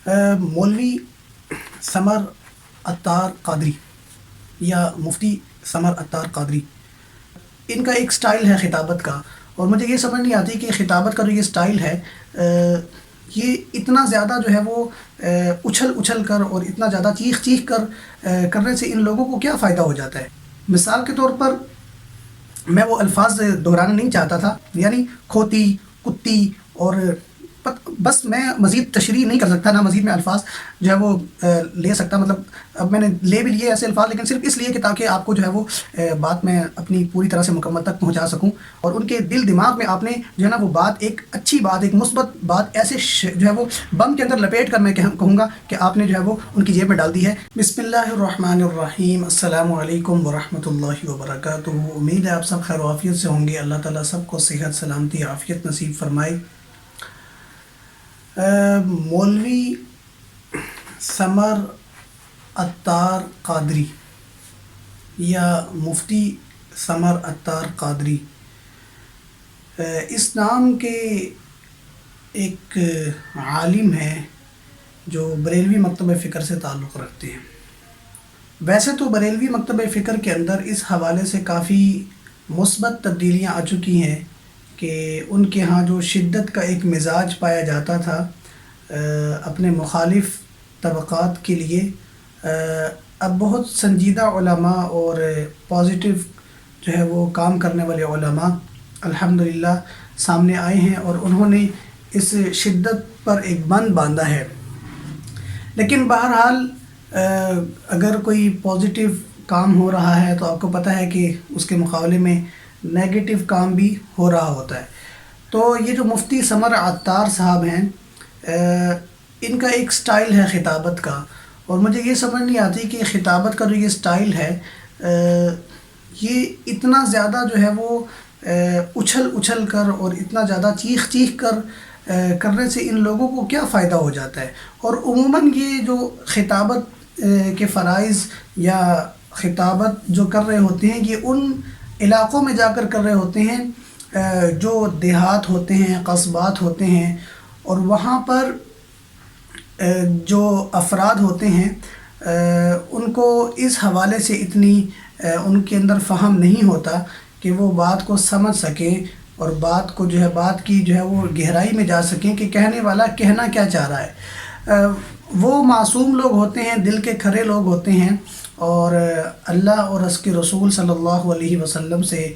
مولوی سمر عطار قادری یا مفتی سمر عطار قادری، ان کا ایک سٹائل ہے خطابت کا، اور مجھے یہ سمجھ نہیں آتی کہ خطابت کا جو یہ سٹائل ہے یہ اتنا زیادہ جو ہے وہ اچھل اچھل کر اور اتنا زیادہ چیخ چیخ کر کرنے سے ان لوگوں کو کیا فائدہ ہو جاتا ہے۔ مثال کے طور پر میں وہ الفاظ دہرانا نہیں چاہتا تھا، یعنی کھوتی، کتی، اور بس میں مزید تشریح نہیں کر سکتا، نہ مزید میں الفاظ جو ہے وہ لے سکتا، مطلب اب میں نے لے بھی لیے ایسے الفاظ، لیکن صرف اس لیے کہ تاکہ آپ کو جو ہے وہ بات میں اپنی پوری طرح سے مکمل تک پہنچا سکوں، اور ان کے دل دماغ میں آپ نے جو ہے نا وہ بات، ایک اچھی بات، ایک مثبت بات ایسے جو ہے وہ بم کے اندر لپیٹ کر میں کہوں گا کہ آپ نے جو ہے وہ ان کی جیب میں ڈال دی ہے۔ بسم اللہ الرحمن الرحیم، السلام علیکم ورحمۃ اللہ وبرکاتہ۔ امید ہے آپ سب خیر و عافیت سے ہوں گے، اللہ تعالیٰ سب کو صحت، سلامتی، عافیت نصیب فرمائے۔ مولوی سمر عطار قادری یا مفتی سمر عطار قادری، اس نام کے ایک عالم ہیں جو بریلوی مکتبہ فکر سے تعلق رکھتے ہیں۔ ویسے تو بریلوی مکتبہ فکر کے اندر اس حوالے سے کافی مثبت تبدیلیاں آ چکی ہیں کہ ان کے ہاں جو شدت کا ایک مزاج پایا جاتا تھا اپنے مخالف طبقات کے لیے، اب بہت سنجیدہ علماء اور پازیٹیو جو ہے وہ کام کرنے والے علماء الحمدللہ سامنے آئے ہیں، اور انہوں نے اس شدت پر ایک بند باندھا ہے۔ لیکن بہرحال اگر کوئی پازیٹیو کام ہو رہا ہے تو آپ کو پتہ ہے کہ اس کے مقابلے میں نیگیٹو کام بھی ہو رہا ہوتا ہے۔ تو یہ جو مفتی سمر عطار صاحب ہیں، ان کا ایک سٹائل ہے خطابت کا، اور مجھے یہ سمجھ نہیں آتی کہ خطابت کا جو یہ سٹائل ہے یہ اتنا زیادہ جو ہے وہ اچھل اچھل کر اور اتنا زیادہ چیخ چیخ کر کرنے سے ان لوگوں کو کیا فائدہ ہو جاتا ہے۔ اور عموماً یہ جو خطابت کے فرائض یا خطابت جو کر رہے ہوتے ہیں، یہ ان علاقوں میں جا کر رہے ہوتے ہیں جو دیہات ہوتے ہیں، قصبات ہوتے ہیں، اور وہاں پر جو افراد ہوتے ہیں ان کو اس حوالے سے اتنی ان کے اندر فہم نہیں ہوتا کہ وہ بات کو سمجھ سکیں اور بات کو جو ہے بات کی جو ہے وہ گہرائی میں جا سکیں کہ کہنے والا کہنا کیا چاہ رہا ہے۔ وہ معصوم لوگ ہوتے ہیں، دل کے کھرے لوگ ہوتے ہیں، اور اللہ اور اس کے رسول صلی اللہ علیہ وسلم سے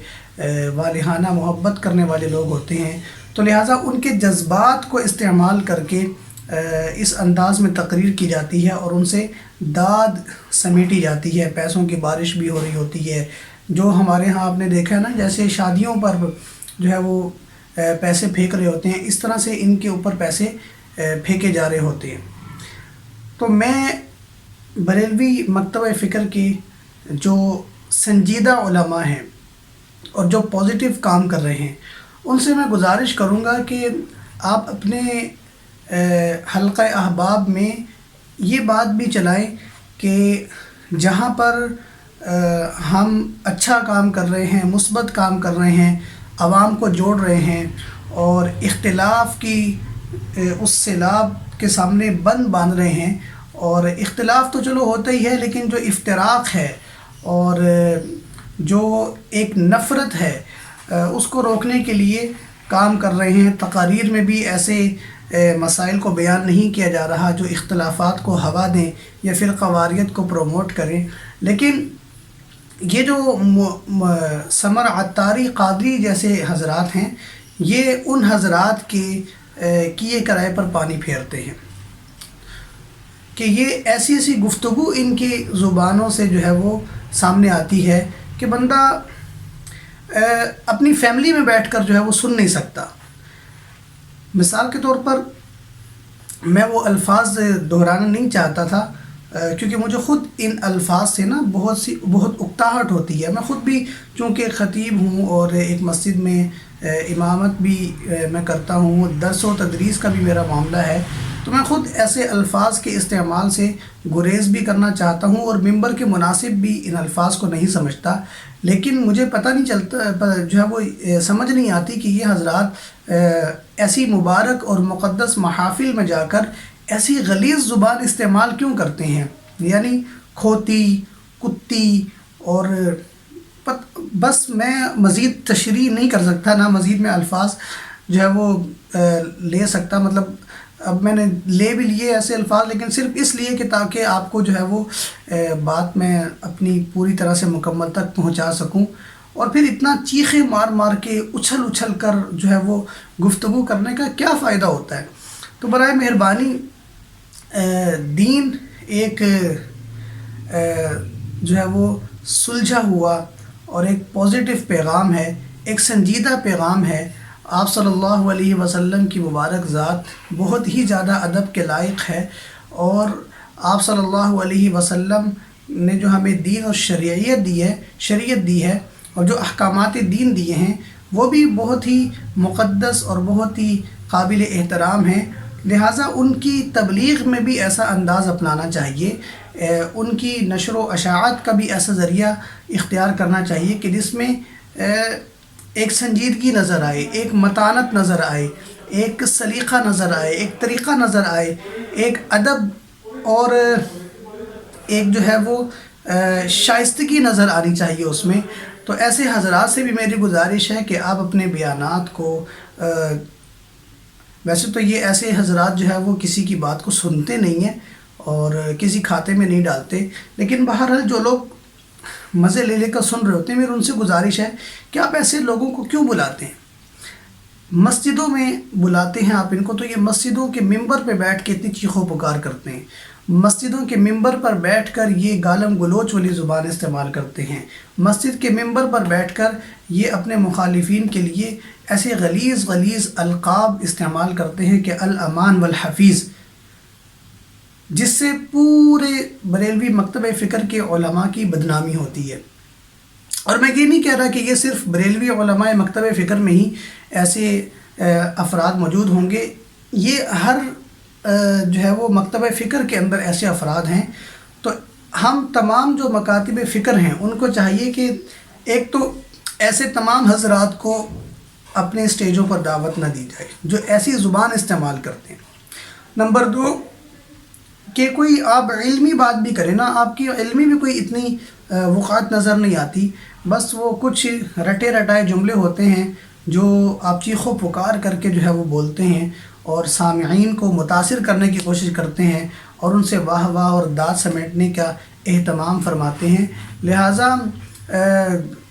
والہانہ محبت کرنے والے لوگ ہوتے ہیں، تو لہٰذا ان کے جذبات کو استعمال کر کے اس انداز میں تقریر کی جاتی ہے اور ان سے داد سمیٹی جاتی ہے، پیسوں کی بارش بھی ہو رہی ہوتی ہے۔ جو ہمارے ہاں آپ نے دیکھا ہے نا، جیسے شادیوں پر جو ہے وہ پیسے پھینک رہے ہوتے ہیں، اس طرح سے ان کے اوپر پیسے پھینکے جا رہے ہوتے ہیں۔ تو میں بریلوی مکتبہ فکر کے جو سنجیدہ علماء ہیں اور جو پازیٹیو کام کر رہے ہیں، ان سے میں گزارش کروں گا کہ آپ اپنے حلقہ احباب میں یہ بات بھی چلائیں کہ جہاں پر ہم اچھا کام کر رہے ہیں، مثبت کام کر رہے ہیں، عوام کو جوڑ رہے ہیں، اور اختلاف کی اس سیلاب کے سامنے بند باندھ رہے ہیں، اور اختلاف تو چلو ہوتا ہی ہے، لیکن جو افتراق ہے اور جو ایک نفرت ہے اس کو روکنے کے لیے کام کر رہے ہیں۔ تقاریر میں بھی ایسے مسائل کو بیان نہیں کیا جا رہا جو اختلافات کو ہوا دیں یا پھر قواریت کو پروموٹ کریں، لیکن یہ جو سمر عطاری قادری جیسے حضرات ہیں، یہ ان حضرات کے کیے کرائے پر پانی پھیرتے ہیں کہ یہ ایسی ایسی گفتگو ان کی زبانوں سے جو ہے وہ سامنے آتی ہے کہ بندہ اپنی فیملی میں بیٹھ کر جو ہے وہ سن نہیں سکتا۔ مثال کے طور پر میں وہ الفاظ دہرانا نہیں چاہتا تھا کیونکہ مجھے خود ان الفاظ سے نا بہت اکتاہٹ ہوتی ہے۔ میں خود بھی چونکہ خطیب ہوں اور ایک مسجد میں امامت بھی میں کرتا ہوں، درس و تدریس کا بھی میرا معاملہ ہے، تو میں خود ایسے الفاظ کے استعمال سے گریز بھی کرنا چاہتا ہوں، اور ممبر کے مناسب بھی ان الفاظ کو نہیں سمجھتا، لیکن مجھے پتہ نہیں چلتا جو ہے وہ سمجھ نہیں آتی کہ یہ حضرات ایسی مبارک اور مقدس محافل میں جا کر ایسی غلیظ زبان استعمال کیوں کرتے ہیں، یعنی کھوتی، کتی، اور بس میں مزید تشریح نہیں کر سکتا، نہ مزید میں الفاظ جو ہے وہ لے سکتا. مطلب اب میں نے لے بھی لیے ایسے الفاظ، لیکن صرف اس لیے کہ تاکہ آپ کو جو ہے وہ بات میں اپنی پوری طرح سے مکمل تک پہنچا سکوں. اور پھر اتنا چیخے مار مار کے اچھل اچھل کر جو ہے وہ گفتگو کرنے کا کیا فائدہ ہوتا ہے؟ تو برائے مہربانی دین ایک جو ہے وہ سلجھا ہوا اور ایک پازیٹیو پیغام ہے، ایک سنجیدہ پیغام ہے. آپ صلی اللہ علیہ وسلم کی مبارک ذات بہت ہی زیادہ ادب کے لائق ہے، اور آپ صلی اللہ علیہ وسلم نے جو ہمیں دین اور شریعت دی ہے اور جو احکامات دین دیے ہیں وہ بھی بہت ہی مقدس اور بہت ہی قابل احترام ہیں. لہٰذا ان کی تبلیغ میں بھی ایسا انداز اپنانا چاہیے، ان کی نشر و اشاعت کا بھی ایسا ذریعہ اختیار کرنا چاہیے کہ جس میں ایک سنجیدگی نظر آئے، ایک متانت نظر آئے، ایک سلیقہ نظر آئے، ایک طریقہ نظر آئے، ایک ادب اور ایک جو ہے وہ شائستگی نظر آنی چاہیے اس میں. تو ایسے حضرات سے بھی میری گزارش ہے کہ آپ اپنے بیانات کو ویسے تو یہ ایسے حضرات جو ہے وہ کسی کی بات کو سنتے نہیں ہیں اور کسی کھاتے میں نہیں ڈالتے، لیکن بہرحال جو لوگ مزے لے کر سن رہے ہوتے ہیں، میری ان سے گزارش ہے کہ آپ ایسے لوگوں کو کیوں بلاتے ہیں؟ مسجدوں میں بلاتے ہیں آپ ان کو، تو یہ مسجدوں کے ممبر پہ بیٹھ کے اتنی چیخ و پکار کرتے ہیں، مسجدوں کے ممبر پر بیٹھ کر یہ گالم گلوچ والی زبان استعمال کرتے ہیں، مسجد کے ممبر پر بیٹھ کر یہ اپنے مخالفین کے لیے ایسے غلیظ القاب استعمال کرتے ہیں کہ الامان والحفیظ، جس سے پورے بریلوی مکتبہ فکر کے علماء کی بدنامی ہوتی ہے. اور میں یہ نہیں کہہ رہا کہ یہ صرف بریلوی علماء مکتبہ فکر میں ہی ایسے افراد موجود ہوں گے، یہ ہر جو ہے وہ مکتبہ فکر کے اندر ایسے افراد ہیں. تو ہم تمام جو مکاتب فکر ہیں ان کو چاہیے کہ ایک تو ایسے تمام حضرات کو اپنے اسٹیجوں پر دعوت نہ دی جائے جو ایسی زبان استعمال کرتے ہیں. نمبر 2 کہ کوئی آپ علمی بات بھی کریں نا، آپ کی علمی بھی کوئی اتنی وقعت نظر نہیں آتی، بس وہ کچھ رٹے رٹائے جملے ہوتے ہیں جو آپ چیخ و پکار کر کے جو ہے وہ بولتے ہیں اور سامعین کو متاثر کرنے کی کوشش کرتے ہیں اور ان سے واہ واہ اور داد سمیٹنے کا اہتمام فرماتے ہیں. لہٰذا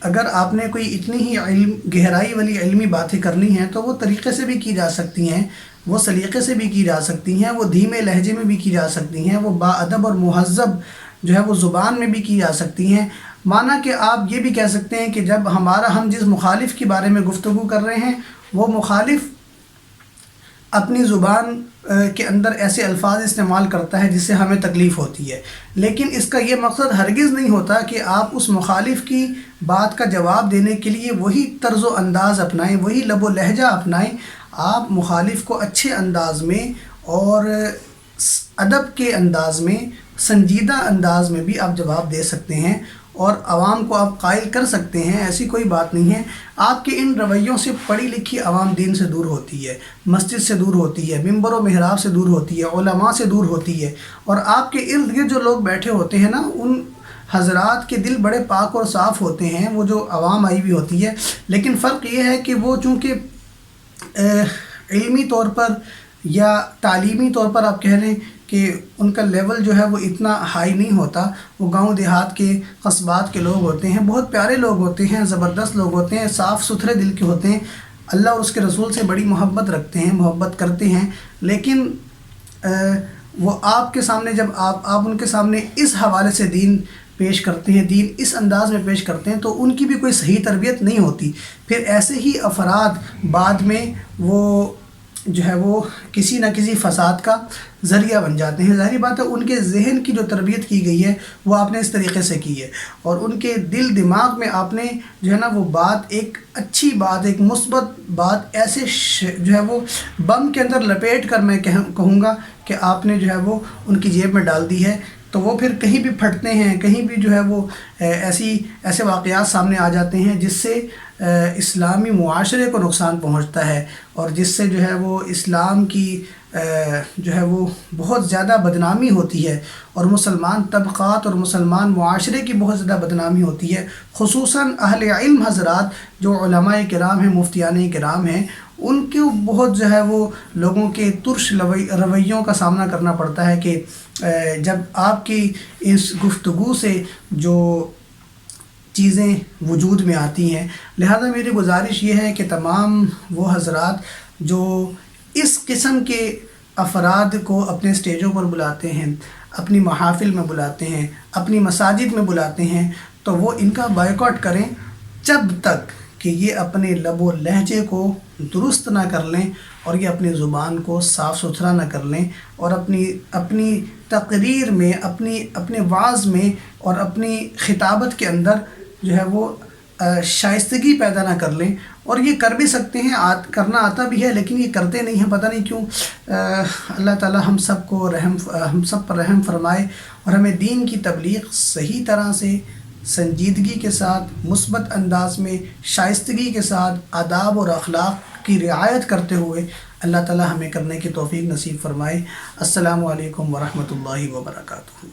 اگر آپ نے کوئی اتنی ہی گہرائی والی علمی باتیں کرنی ہیں تو وہ طریقے سے بھی کی جا سکتی ہیں، وہ سلیقے سے بھی کی جا سکتی ہیں، وہ دھیمے لہجے میں بھی کی جا سکتی ہیں، وہ با ادب اور مہذب جو ہے وہ زبان میں بھی کی جا سکتی ہیں. مانا کہ آپ یہ بھی کہہ سکتے ہیں کہ جب ہم جس مخالف کے بارے میں گفتگو کر رہے ہیں وہ مخالف اپنی زبان کے اندر ایسے الفاظ استعمال کرتا ہے جس سے ہمیں تکلیف ہوتی ہے، لیکن اس کا یہ مقصد ہرگز نہیں ہوتا کہ آپ اس مخالف کی بات کا جواب دینے کے لیے وہی طرز و انداز اپنائیں، وہی لب و لہجہ اپنائیں. آپ مخالف کو اچھے انداز میں اور ادب کے انداز میں، سنجیدہ انداز میں بھی آپ جواب دے سکتے ہیں اور عوام کو آپ قائل کر سکتے ہیں، ایسی کوئی بات نہیں ہے. آپ کے ان رویوں سے پڑھی لکھی عوام دین سے دور ہوتی ہے، مسجد سے دور ہوتی ہے، منبر و محراب سے دور ہوتی ہے، علماء سے دور ہوتی ہے، اور آپ کے ارد گرد جو لوگ بیٹھے ہوتے ہیں نا ان حضرات کے دل بڑے پاک اور صاف ہوتے ہیں، وہ جو عوام آئی ہوئی ہوتی ہے. لیکن فرق یہ ہے کہ وہ چونکہ علمی طور پر یا تعلیمی طور پر آپ کہہ لیں کہ ان کا لیول جو ہے وہ اتنا ہائی نہیں ہوتا، وہ گاؤں دیہات کے قصبات کے لوگ ہوتے ہیں، بہت پیارے لوگ ہوتے ہیں، زبردست لوگ ہوتے ہیں، صاف ستھرے دل کے ہوتے ہیں، اللہ اور اس کے رسول سے بڑی محبت رکھتے ہیں، محبت کرتے ہیں. لیکن وہ آپ کے سامنے جب آپ ان کے سامنے اس حوالے سے دین پیش کرتے ہیں، دین اس انداز میں پیش کرتے ہیں تو ان کی بھی کوئی صحیح تربیت نہیں ہوتی. پھر ایسے ہی افراد بعد میں وہ جو ہے وہ کسی نہ کسی فساد کا ذریعہ بن جاتے ہیں. ظاہری بات ہے ان کے ذہن کی جو تربیت کی گئی ہے وہ آپ نے اس طریقے سے کی ہے، اور ان کے دل دماغ میں آپ نے جو ہے نا وہ بات، ایک اچھی بات، ایک مثبت بات ایسے جو ہے وہ بم کے اندر لپیٹ کر میں کہوں گا کہ آپ نے جو ہے وہ ان کی جیب میں ڈال دی ہے. تو وہ پھر کہیں بھی پھٹتے ہیں، کہیں بھی جو ہے وہ ایسے واقعات سامنے آ جاتے ہیں جس سے اسلامی معاشرے کو نقصان پہنچتا ہے اور جس سے جو ہے وہ اسلام کی جو ہے وہ بہت زیادہ بدنامی ہوتی ہے، اور مسلمان طبقات اور مسلمان معاشرے کی بہت زیادہ بدنامی ہوتی ہے، خصوصاً اہل علم حضرات جو علماء کرام ہیں، مفتیان کرام ہیں، ان کو بہت جو ہے وہ لوگوں کے ترش رویوں کا سامنا کرنا پڑتا ہے کہ جب آپ کی اس گفتگو سے جو چیزیں وجود میں آتی ہیں. لہذا میری گزارش یہ ہے کہ تمام وہ حضرات جو اس قسم کے افراد کو اپنے سٹیجوں پر بلاتے ہیں، اپنی محافل میں بلاتے ہیں، اپنی مساجد میں بلاتے ہیں، تو وہ ان کا بائیکاٹ کریں جب تک کہ یہ اپنے لب و لہجے کو درست نہ کر لیں، اور یہ اپنی زبان کو صاف ستھرا نہ کر لیں، اور اپنی تقریر میں، اپنے وعظ میں اور اپنی خطابت کے اندر جو ہے وہ شائستگی پیدا نہ کر لیں. اور یہ کر بھی سکتے ہیں، کرنا آتا بھی ہے، لیکن یہ کرتے نہیں ہیں، پتہ نہیں کیوں. اللہ تعالی ہم سب پر رحم فرمائے، اور ہمیں دین کی تبلیغ صحیح طرح سے، سنجیدگی کے ساتھ، مثبت انداز میں، شائستگی کے ساتھ، آداب اور اخلاق کی رعایت کرتے ہوئے اللہ تعالی ہمیں کرنے کی توفیق نصیب فرمائے. السلام علیکم ورحمۃ اللہ وبرکاتہ.